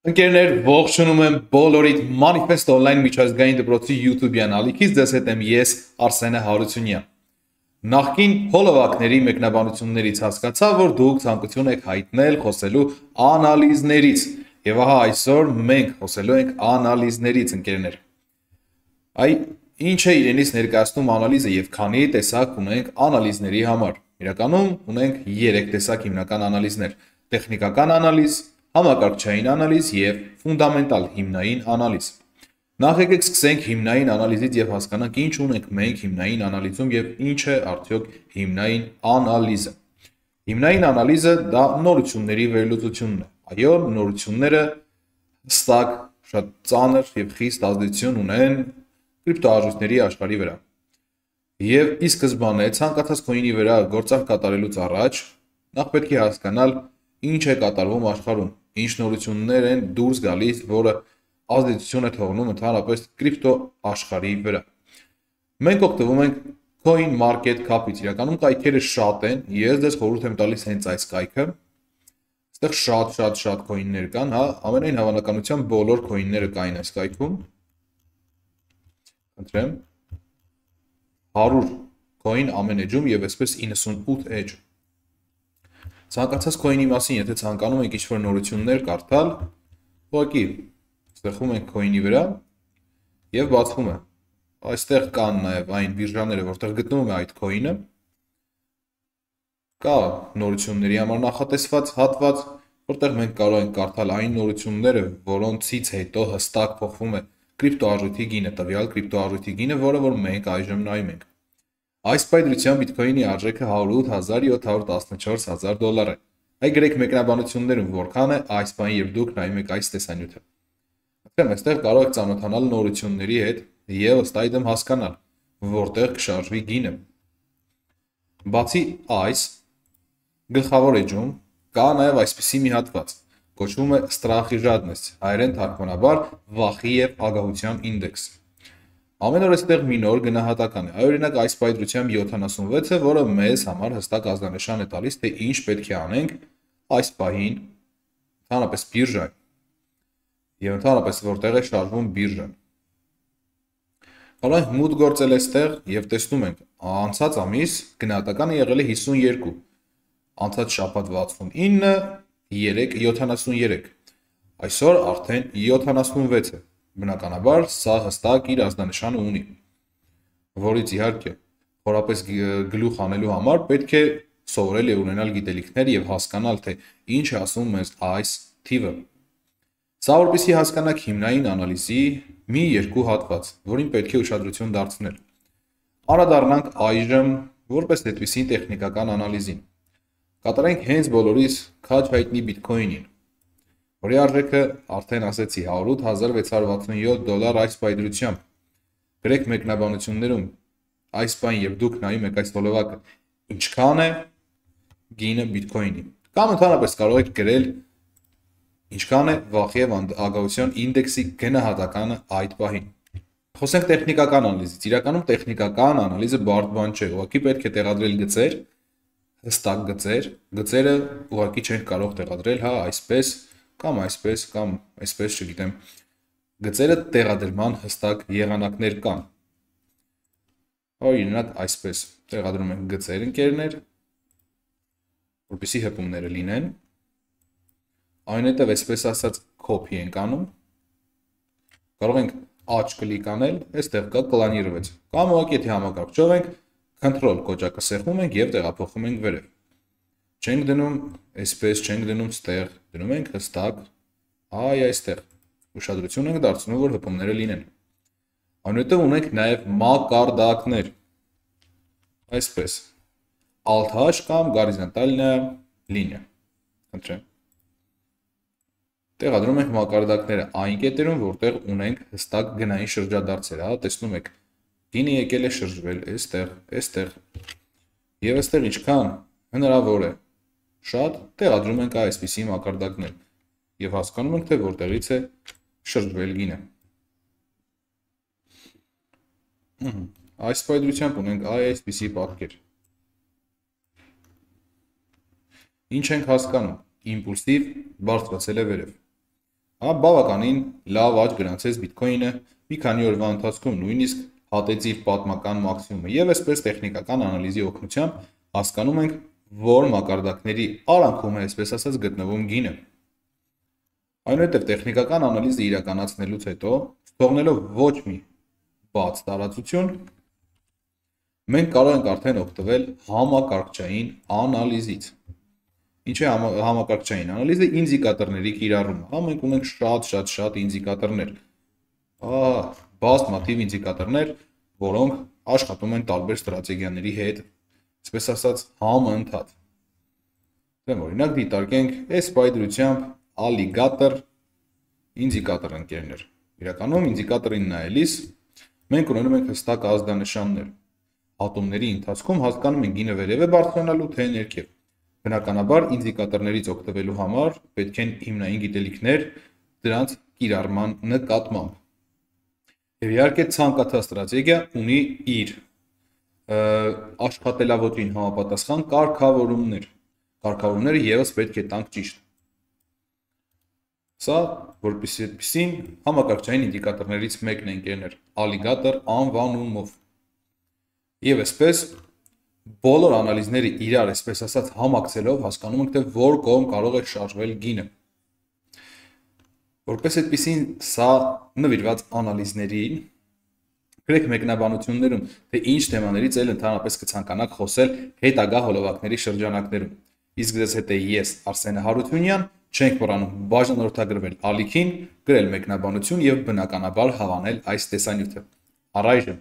Ընկերներ, ողջունում եմ բոլորիդ Manifest Online միջազգային դպրոցի YouTube-յան ալիքից, ձեզ հետ եմ ես Արսենե Հարությունյան։ Նախկին հոլովակների մեկնաբանություններից հասկացա, որ դուք ցանկություն եք հայտնել խոսելու անալիզներից, եւ ահա այսօր մենք խոսելու ենք անալիզներից, ընկերներ։ Այ ինչ է իրենից ներկայացնում անալիզը եւ քանի տեսակ ունենք անալիզների համար։ Իրականում ունենք 3 տեսակ հիմնական անալիզներ՝ տեխնիկական անալիզ, համակարգչային անալիզ և ֆունդամենտալ հիմնային անալիզ։ Նախ եկեք սկսենք հիմնային անալիզից և հասկանանք ինչ ունենք մենք հիմնային անալիզում և ինչ է արդյոք հիմնային անալիզը։ Հիմնային անալիզը դա նորությունների վերլուծությունն է։ Այո, նորությունները հստակ, շատ ծանր և խիստ ազդեցություն ունեն կրիպտոարժույթների աշխարհի վրա։ Եվ ի սկզբանե ցանկացած coin-ի վրա գործարք կատարելուց առաջ նախ պետք է հասկանալ ինչ է կատարվում աշխարհում, ինչ նորություններ են դուրս գալիս, որը ազդեցություն է թողնում ընդհանրապես կրիպտո աշխարհի վրա։ Մենք օգտվում ենք Coin Market Cap-ից, իրականում կայքերը շատ են, ես ձեզ խորհուրդ եմ տալիս հենց այս կայքը։ Այստեղ շատ coin-ներ կան, հա, ամենայն հավանականությամբ բոլոր coin-ները կային այս կայքում։ Խնդրեմ 100 coin ամեն էջում եւ այսպես 98 էջ։ Ցանկացած coin-ի մասին, եթե ցանկանում եք ինչ-որ նորություններ կարդալ, ուղղակի ստեղծում ենք coin-ի վրա եւ բացվում է։ Այստեղ կան նաեւ այն բիրժաները, որտեղ գտնվում է այդ coin-ը։ Կա նորությունների համար նախատեսված հատված, որտեղ մենք կարող ենք կարդալ այն նորությունները, որոնցից հետո հստակ փոխվում է կրիպտոարժույթի գինը, տվյալ կրիպտոարժույթի գինը, որը որ մենք այժմ նայում ենք։ Այս պայծրությամբ Bitcoin-ի արժեքը 108,714 դոլար է։ Այ գրեք մեկնաբանություններում որքան է այս բանը եւ դուք նայում եք այս տեսանյութը։ Ասեմ, այստեղ կարող եք ծանոթանալ նորությունների հետ եւ ըստ այդմ հասկանալ, որտեղ կշարժվի գինը։ Բացի այս, գլխավոր էջում կա նաեւ այսպիսի մի հատված, կոչվում է Strach и жадность, հայերեն թարգմանաբար վախի եւ ագահության ինդեքս։ Ամեն օր այստեղ մի նոր գնահատական է։ Օրինակ այս պայծրությամբ 76-ը, որը մեզ համար հստակ ազդանշան է տալիս, թե ինչ պետք է անենք այս պահին ընդհանրապես բիրժան։ Եվ ընդհանրապես որտեղ է շարժվում բիրժան։ Կարող ենք մուտք գործել այստեղ եւ տեսնում ենք, անցած ամիս գնահատականը եղել է 52, անցած շաբաթ 69, 73։ Այսօր արդեն 76 է։ Բնականաբար սա հստակ իր ազդանշանը ունի, որից իհարկե խորապես գլուխ անելու համար պետք է սովորել եւ ունենալ գիտելիքներ եւ հասկանալ, թե ինչ է ասում մեզ այս թիվը։ Սա որպեսզի հասկանաք հիմնային անալիզի մի երկու հատված, որին պետք է ուշադրություն դարձնել։ Անդրադառնանք այժմ որպես այդպիսի տեխնիկական անալիզին։ Կատարենք հենց բոլորիս քաջ հայտնի Bitcoin-ին, որի արժեքը արդեն ասեցի 108,667 դոլար այս պայծրությամբ։ Գրեք մեկնաբանություններում այս բան եւ դուք նայում եք այս հոլովակը ինչքան է գինը Bitcoin-ի։ Կամ ընդհանրապես կարող եք գրել ինչքան է վախի եւ ագահության ինդեքսի գնահատականը այդ պահին։ Խոսենք տեխնիկական անալիզից։ Իրականում տեխնիկական անալիզը բարդ բան չէ, ուղղակի պետք է տեղադրել գծեր, հստակ գծեր, գծերը ուղղակի չենք կարող տեղադրել, հա, այսպես կամ այսպես կամ այսպես, չգիտեմ, գծերը տեղադրման հստակ եղանակներ կան։ Օրինակ այսպես տեղադրում ենք գծեր, ընկերներ, որպեսզի հպումները լինեն։ Այնուհետև այսպես ասած copy ենք անում։ Կարող ենք աճ կլիկ անել, այստեղ կա կլոնիրվեց։ Կամ ուղղակի եթե համակարգչով ենք, control կոճակը սեղմում ենք եւ տեղափոխում ենք վերև։ Չենք դնում այսպես, չենք դնում ստեղ, դնում ենք հստակ այստեղ։ Ուշադրություն ենք դարձնում, որ հպումները լինեն։ Այնուհետև ունենք նաև մակարդակներ։ Այսպես Alt-H կամ горизонтальная линия։ Խնդրեմ։ Տեղադրում ենք մակարդակները այն կետերում, որտեղ ունենք հստակ գնային շրջադարձեր, հա, տեսնում եք։ Գինը եկել է շրջվել այստեղ։ Եվ այստեղ ինչքան հնարավոր է շատ տեղադրում ենք այսպիսի մակարդակներ եւ հասկանում ենք, թե որտեղից է շրջվել գինը։ Այս պայծրությամբ ունենք այսպիսի պատկեր։ Ինչ ենք հասկանում։ Իմպուլսիվ բարձրացել է վերև։ Բավականին լավ աճ գրանցեց Bitcoin-ը, մի քանի օրվա ընթացքում նույնիսկ հատեց իր պատմական մաքսիմումը, եւ այսպես տեխնիկական անալիզի օգնությամբ հասկանում ենք, որ մակարդակների արանքում է, այսպես ասած, գտնվում գինը։ Այնուհետև տեխնիկական անալիզը իրականացնելուց հետո, թողնելով ոչ մի բաց տարածություն, մենք կարող ենք արդեն օգտվել համակարգչային անալիզից։ Ինչ է համակարգչային անալիզը? Ինդիկատորների կիրառումը։ Մենք ունենք շատ ինդիկատորներ, բազմաթիվ ինդիկատորներ, որոնք աշխատում են տարբեր ստրատեգիաների հետ, այսպես ասած, համընդհատ։ Օրինակ դիտարկենք այս պայծրությամբ alligator ինդիկատոր ընկերներ։ Իրականում ինդիկատորին նայելիս մենք ունենում ենք հստակ ազդանշաններ։ Հատումների ընթացքում հասկանում ենք գինը վերև է բարձրանալու թե ներքև։ Բնականաբար ինդիկատորներից օգտվելու համար պետք են հիմնային գիտելիքներ դրանց կիրառման նկատմամբ։ Եվ իհարկե ցանկացած ստրատեգիա ունի իր աշխատելավոճին համապատասխան կարգավորումներ։ Կարգավորումները եւս պետք է տանք ճիշտ։ Սա որպեսզի համակարգչային ինդիկատորներից մեկն է ընկերներ, alligator անվանումով։ Եվ այսպես բոլոր անալիզները իրար, այսպես ասած, համակցելով հասկանում ենք, թե որ կողմ կարող է շարժվել գինը։ Որպես այդպեսին սա նվիրված անալիզներին, գրեք մեկնաբանություններում, թե ինչ թեմաներից էլ ընդհանրապես կցանկանաք խոսել հետագա հոլովակների շրջանակներում։ Իսկ ձեզ հետ է ես, Արսենե Հարությունյան, չենք մոռանում բաժանորդագրվել ալիքին, գրել մեկնաբանություն եւ բնականաբար հավանել այս տեսանյութը։ Առայժմ